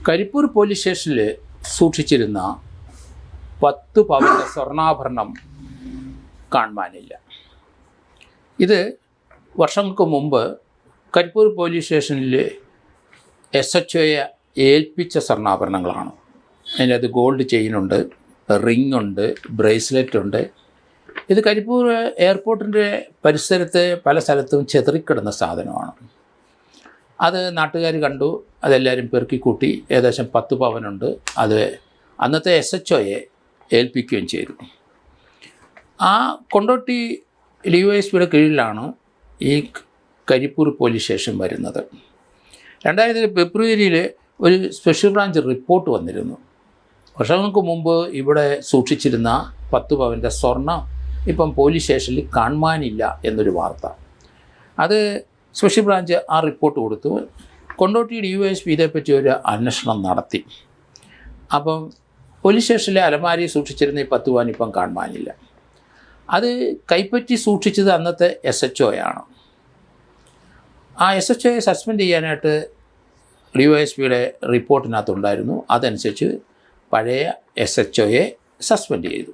Karipur police സ്റ്റേഷനിൽ സൂക്ഷിച്ചിരുന്ന 10 പവൻ്റെ സ്വർണ്ണാഭരണം കാണുവാനില്ല. ഇത് വർഷങ്ങൾക്ക് മുമ്പ് കരിപ്പൂർ പോലീസ് സ്റ്റേഷനിൽ SHO ഏൽപ്പിച്ച സ്വർണ്ണാഭരണങ്ങളാണ്. അതിനകത്ത് ഗോൾഡ് ചെയിനുണ്ട്, റിംഗ് ഉണ്ട്, ബ്രേസ്ലെറ്റ് ഉണ്ട്. ഇത് കരിപ്പൂർ എയർപോർട്ടിൻ്റെ പരിസരത്ത് പല സ്ഥലത്തും ചെതറിക്കിടുന്ന സാധനമാണ്. അത് നാട്ടുകാർ കണ്ടു, അതെല്ലാവരും പെറുക്കിക്കൂട്ടി. ഏകദേശം 10 പവനുണ്ട്. അത് അന്നത്തെ SHO ഏൽപ്പിക്കുകയും ചെയ്തു. ആ കൊണ്ടോട്ടി DYSPയുടെ കീഴിലാണ് ഈ കരിപ്പൂർ പോലീസ് സ്റ്റേഷൻ വരുന്നത്. 2000 ഫെബ്രുവരിയിൽ ഒരു സ്പെഷ്യൽ ബ്രാഞ്ച് റിപ്പോർട്ട് വന്നിരുന്നു. വർഷങ്ങൾക്ക് മുമ്പ് ഇവിടെ സൂക്ഷിച്ചിരുന്ന 10 പവൻ്റെ സ്വർണം ഇപ്പം പോലീസ് സ്റ്റേഷനിൽ കാണുവാനില്ല എന്നൊരു വാർത്ത. അത് സ്പെഷ്യൽ ബ്രാഞ്ച് ആ റിപ്പോർട്ട് കൊടുത്തു. കൊണ്ടോട്ടി DYSP ഇതേപ്പറ്റി ഒരു അന്വേഷണം നടത്തി. അപ്പം പോലീസ് സ്റ്റേഷനിലെ അലമാരി സൂക്ഷിച്ചിരുന്ന ഈ 10 പവൻ ഇപ്പം കാണുവാനില്ല. അത് കൈപ്പറ്റി സൂക്ഷിച്ചത് അന്നത്തെ SHO ആണ്. ആ SHO സസ്പെൻഡ് ചെയ്യാനായിട്ട് DYSPയുടെ റിപ്പോർട്ടിനകത്തുണ്ടായിരുന്നു. അതനുസരിച്ച് പഴയ SHO സസ്പെൻഡ് ചെയ്തു.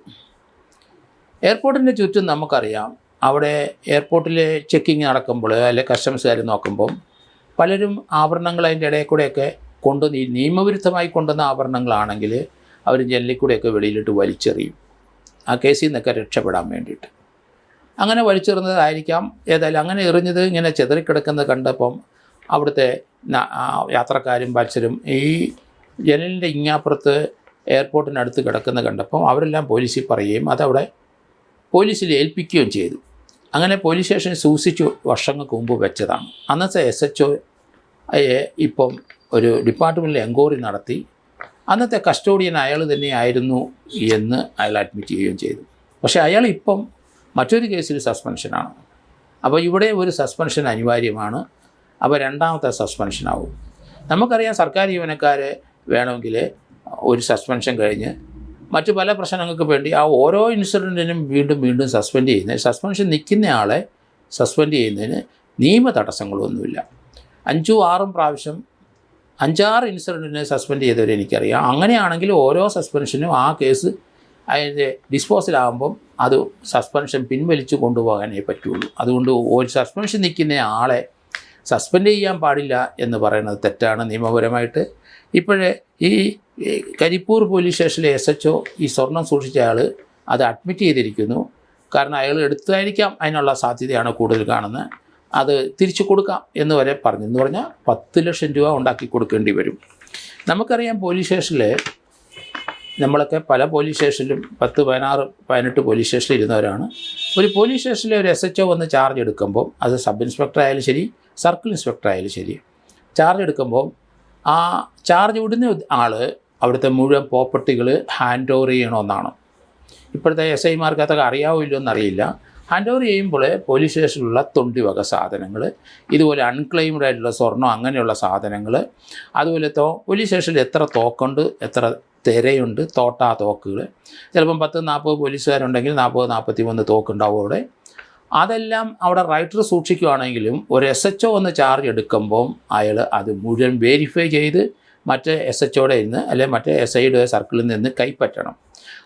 എയർപോർട്ടിൻ്റെ ചുറ്റും നമുക്കറിയാം, അവിടെ എയർപോർട്ടിൽ ചെക്കിങ് നടക്കുമ്പോൾ അല്ലെങ്കിൽ കസ്റ്റംസുകാർ നോക്കുമ്പം പലരും ആഭരണങ്ങൾ അതിൻ്റെ ഇടയിൽ കൂടെയൊക്കെ നിയമവിരുദ്ധമായി കൊണ്ടുവന്ന ആഭരണങ്ങളാണെങ്കിൽ അവർ ജനലിൽ കൂടെയൊക്കെ വെളിയിലിട്ട് വലിച്ചെറിയും, ആ കേസിൽ നിന്നൊക്കെ രക്ഷപ്പെടാൻ വേണ്ടിയിട്ട്. അങ്ങനെ വലിച്ചെറിഞ്ഞതായിരിക്കാം. ഏതായാലും അങ്ങനെ എറിഞ്ഞത് ഇങ്ങനെ ചെതറിക്കിടക്കുന്നത് കണ്ടപ്പം അവിടുത്തെ യാത്രക്കാരും മത്സരും ഈ ജനലിൻ്റെ ഇങ്ങാപ്പുറത്ത് എയർപോർട്ടിനടുത്ത് കിടക്കുന്ന കണ്ടപ്പം അവരെല്ലാം പോലീസിൽ പറയുകയും അതവിടെ പോലീസിൽ ഏൽപ്പിക്കുകയും ചെയ്തു. അങ്ങനെ പോലീസ് സ്റ്റേഷനിൽ സൂക്ഷിച്ച് വർഷങ്ങൾക്ക് മുമ്പ് വെച്ചതാണ്. അന്നത്തെ SHO ഇപ്പം ഒരു ഡിപ്പാർട്ട്മെൻറ്റിൽ എൻക്വയറി നടത്തി അന്നത്തെ കസ്റ്റോഡിയൻ അയാൾ തന്നെയായിരുന്നു എന്ന് അയാൾ അഡ്മിറ്റ് ചെയ്യുകയും ചെയ്തു. പക്ഷേ അയാൾ ഇപ്പം മറ്റൊരു കേസിൽ സസ്പെൻഷനാണ്. അപ്പോൾ ഇവിടെ ഒരു സസ്പെൻഷൻ അനിവാര്യമാണ്. അപ്പോൾ രണ്ടാമത്തെ സസ്പെൻഷനാവും. നമുക്കറിയാം, സർക്കാർ ജീവനക്കാർ വേണമെങ്കിൽ ഒരു സസ്പെൻഷൻ കഴിഞ്ഞ് മറ്റു പല പ്രശ്നങ്ങൾക്ക് വേണ്ടി ആ ഓരോ ഇൻസിഡൻറ്റിനും വീണ്ടും സസ്പെൻഡ് ചെയ്യുന്നത്, സസ്പെൻഷൻ നിൽക്കുന്ന ആളെ സസ്പെൻഡ് ചെയ്യുന്നതിന് നിയമ തടസ്സങ്ങളൊന്നുമില്ല. 5-6 പ്രാവശ്യം 5-6 ഇൻസിഡൻറ്റിനെ സസ്പെൻഡ് ചെയ്തവരെ എനിക്കറിയാം. അങ്ങനെയാണെങ്കിൽ ഓരോ സസ്പെൻഷനും ആ കേസ് അതിൻ്റെ ഡിസ്പോസലാകുമ്പം അത് സസ്പെൻഷൻ പിൻവലിച്ച് കൊണ്ടുപോകാനേ പറ്റുള്ളൂ. അതുകൊണ്ട് ഒരു സസ്പെൻഷൻ നിൽക്കുന്ന ആളെ സസ്പെൻഡ് ചെയ്യാൻ പാടില്ല എന്ന് പറയുന്നത് തെറ്റാണ് നിയമപരമായിട്ട്. ഇപ്പോഴേ ഈ കരിപ്പൂർ പോലീസ് സ്റ്റേഷനിലെ SHO ഈ സ്വർണം സൂക്ഷിച്ച ആൾ അത് അഡ്മിറ്റ് ചെയ്തിരിക്കുന്നു. കാരണം അയാൾ എടുത്തായിരിക്കാം, അതിനുള്ള സാധ്യതയാണ് കൂടുതൽ കാണുന്നത്. അത് തിരിച്ചു കൊടുക്കാം എന്ന് വരെ പറഞ്ഞു. എന്ന് പറഞ്ഞാൽ 10 ലക്ഷം രൂപ ഉണ്ടാക്കി കൊടുക്കേണ്ടി വരും. നമുക്കറിയാം, പോലീസ് സ്റ്റേഷനിൽ നമ്മളൊക്കെ പല പോലീസ് സ്റ്റേഷനിലും 10, 16, 18 പോലീസ് സ്റ്റേഷനിൽ ഇരുന്നവരാണ്. ഒരു പോലീസ് സ്റ്റേഷനിലെ ഒരു SHO വന്ന് ചാർജ് എടുക്കുമ്പോൾ, അത് സബ് ഇൻസ്പെക്ടർ ആയാലും ശരി, സർക്കിൾ ഇൻസ്പെക്ടർ ആയാലും ശരി, ചാർജ് എടുക്കുമ്പോൾ ആ ചാർജ് വിടുന്ന ആൾ അവിടുത്തെ മുഴുവൻ പ്രോപ്പർട്ടികൾ ഹാൻഡ് ഓവർ ചെയ്യണമെന്നാണ്. ഇപ്പോഴത്തെ SIമാർക്ക് അതൊക്കെ അറിയാവില്ലോ എന്നറിയില്ല. ഹാൻഡ് ഓവർ ചെയ്യുമ്പോൾ പോലീസ് സ്റ്റേഷനിലുള്ള തൊണ്ടി വക സാധനങ്ങൾ, ഇതുപോലെ അൺക്ലെയിംഡ് ആയിട്ടുള്ള സ്വർണ്ണം, അങ്ങനെയുള്ള സാധനങ്ങൾ, അതുപോലെ പോലീസ് സ്റ്റേഷനിൽ എത്ര തോക്കുണ്ട്, എത്ര തിരയുണ്ട്, തോട്ടാ തോക്കുകൾ, ചിലപ്പം 10-40 പോലീസുകാരുണ്ടെങ്കിൽ 40-43 തോക്കുണ്ടാവും അവിടെ. അതെല്ലാം അവിടെ റൈറ്റർ സൂക്ഷിക്കുകയാണെങ്കിലും ഒരു SHO ഒന്ന് ചാർജ് എടുക്കുമ്പം അയാൾ അത് മുഴുവൻ വെരിഫൈ ചെയ്ത് മറ്റേ SHOയുടെ നിന്ന് അല്ലെങ്കിൽ മറ്റേ SIയുടെ സർക്കിളിൽ നിന്ന് കൈപ്പറ്റണം.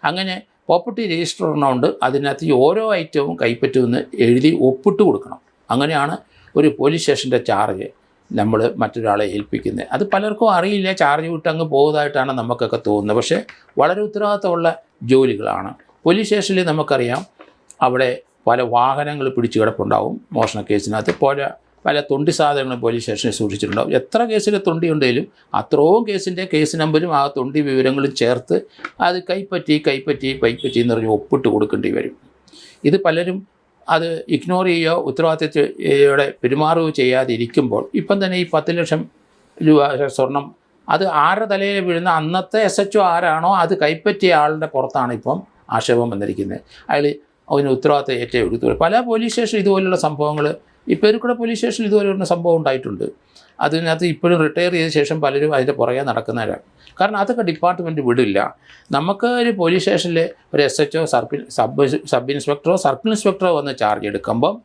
അങ്ങനെ പ്രോപ്പർട്ടി രജിസ്റ്റർ ഉണ്ട്, അതിനകത്ത് ഈ ഓരോ ഐറ്റവും കൈപ്പറ്റുമെന്ന് എഴുതി ഒപ്പിട്ട് കൊടുക്കണം. അങ്ങനെയാണ് ഒരു പോലീസ് സ്റ്റേഷൻ്റെ ചാർജ് നമ്മൾ മറ്റൊരാളെ ഏൽപ്പിക്കുന്നത്. അത് പലർക്കും അറിയില്ല, ചാർജ് വിട്ട് അങ്ങ് പോകുന്നതായിട്ടാണ് നമുക്കൊക്കെ തോന്നുന്നത്. പക്ഷേ വളരെ ഉത്തരവാദിത്തമുള്ള ജോലികളാണ്. പോലീസ് സ്റ്റേഷനിൽ നമുക്കറിയാം, അവിടെ പല വാഹനങ്ങൾ പിടിച്ചു കിടപ്പുണ്ടാവും. മോഷണ കേസിനകത്ത് പല തൊണ്ടി സാധനങ്ങളും പോലീസ് സ്റ്റേഷനിൽ സൂക്ഷിച്ചിട്ടുണ്ടാവും. എത്ര കേസിൽ തൊണ്ടി ഉണ്ടെങ്കിലും അത്രയും കേസിൻ്റെ കേസ് നമ്പരും ആ തൊണ്ടി വിവരങ്ങളും ചേർത്ത് അത് കൈപ്പറ്റി എന്ന് പറഞ്ഞ് ഒപ്പിട്ട് കൊടുക്കേണ്ടി വരും. ഇത് പലരും അത് ഇഗ്നോർ ചെയ്യുകയോ ഉത്തരവാദിത്തത്തോടെ പെരുമാറുകയോ ചെയ്യാതിരിക്കുമ്പോൾ ഇപ്പം തന്നെ ഈ 10 ലക്ഷം രൂപ സ്വർണം അത് ആരുടെ തലയിൽ വീഴുന്ന അന്നത്തെ SHO ആരാണോ അത് കൈപ്പറ്റിയ ആളുടെ പുറത്താണ് ഇപ്പം ആക്ഷേപം വന്നിരിക്കുന്നത്. അയാൾ അതിന് ഉത്തരവാദിത്തം ഏറ്റെടുത്തു. പല പോലീസ് സ്റ്റേഷൻ ഇതുപോലുള്ള സംഭവങ്ങൾ, ഈ പേരുക്കുട പോലീസ് സ്റ്റേഷനിൽ ഇതുപോലുള്ള സംഭവം ഉണ്ടായിട്ടുണ്ട്. അതിനകത്ത് ഇപ്പോഴും റിട്ടയർ ചെയ്ത ശേഷം പലരും അതിൻ്റെ പുറകെ നടക്കുന്നവരാണ്. കാരണം അതൊക്കെ ഡിപ്പാർട്ട്മെൻറ്റ് വിടില്ല. നമുക്ക് ഒരു പോലീസ് സ്റ്റേഷനിൽ ഒരു SHO സബ് ഇൻസ്പെക്ടറോ സർക്കിൾ ഇൻസ്പെക്ടറോ വന്ന് ചാർജ് എടുക്കുമ്പം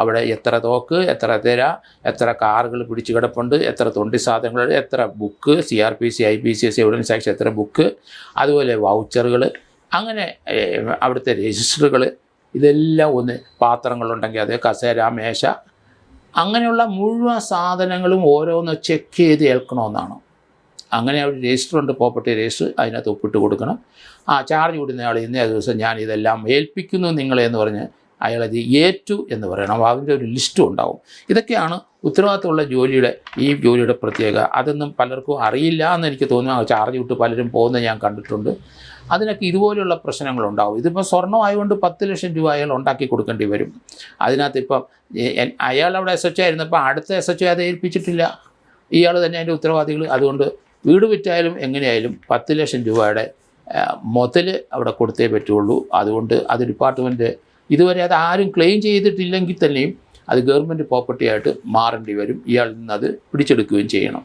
അവിടെ എത്ര തോക്ക്, എത്ര തിര, എത്ര കാറുകൾ പിടിച്ചു കിടപ്പുണ്ട്, എത്ര തൊണ്ടി സാധനങ്ങൾ, എത്ര book, CRPC IPCC evidence action എത്ര ബുക്ക്, അതുപോലെ വൗച്ചറുകൾ, അങ്ങനെ അവിടുത്തെ രജിസ്റ്ററുകൾ, ഇതെല്ലാം ഒന്ന് പാത്രങ്ങളുണ്ടെങ്കിൽ അത്, കസേര, മേശ, അങ്ങനെയുള്ള മുഴുവൻ സാധനങ്ങളും ഓരോന്ന് ചെക്ക് ചെയ്ത് ഏൽക്കണമെന്നാണ്. അങ്ങനെ അവിടെ രജിസ്റ്റർ ഉണ്ട്, പ്രോപ്പർട്ടി രജിസ്റ്റർ, അതിനകത്ത് ഒപ്പിട്ട് കൊടുക്കണം. ചാർജ് കൂടുന്നയാൾ ഇന്നേ ദിവസം ഞാൻ ഇതെല്ലാം ഏൽപ്പിക്കുന്നു നിങ്ങളെ എന്ന് പറഞ്ഞ് അയാളത് ഏറ്റു എന്ന് പറയണം. അതിൻ്റെ ഒരു ലിസ്റ്റും ഉണ്ടാവും. ഇതൊക്കെയാണ് ഉത്തരവാദിത്തമുള്ള ഈ ജോലിയുടെ പ്രത്യേകത. അതൊന്നും പലർക്കും അറിയില്ല എന്ന് എനിക്ക് തോന്നുന്നു. ചാർജ് വിട്ട് പലരും പോകുന്നത് ഞാൻ കണ്ടിട്ടുണ്ട്. അതിനൊക്കെ ഇതുപോലെയുള്ള പ്രശ്നങ്ങളുണ്ടാവും. ഇതിപ്പോൾ സ്വർണ്ണമായതുകൊണ്ട് 10 ലക്ഷം രൂപ അയാൾ ഉണ്ടാക്കി കൊടുക്കേണ്ടി വരും. അതിനകത്ത് ഇപ്പം അയാൾ അവിടെ SHO ആയിരുന്നപ്പോൾ അടുത്ത SHO അത് ഏൽപ്പിച്ചിട്ടില്ല. ഇയാൾ തന്നെ അതിൻ്റെ ഉത്തരവാദികൾ. അതുകൊണ്ട് വീട് വിറ്റായാലും എങ്ങനെയായാലും 10 ലക്ഷം രൂപയുടെ മുതൽ അവിടെ കൊടുത്തേ പറ്റുള്ളൂ. അതുകൊണ്ട് അത് ഡിപ്പാർട്ട്മെൻറ്റ് ഇതുവരെ അത് ആരും ക്ലെയിം ചെയ്തിട്ടില്ലെങ്കിൽ തന്നെയും അത് ഗവൺമെൻറ് പ്രോപ്പർട്ടി ആയിട്ട് മാറേണ്ടി വരും. ഇയാളിൽ നിന്ന് അത് പിടിച്ചെടുക്കുകയും ചെയ്യണം.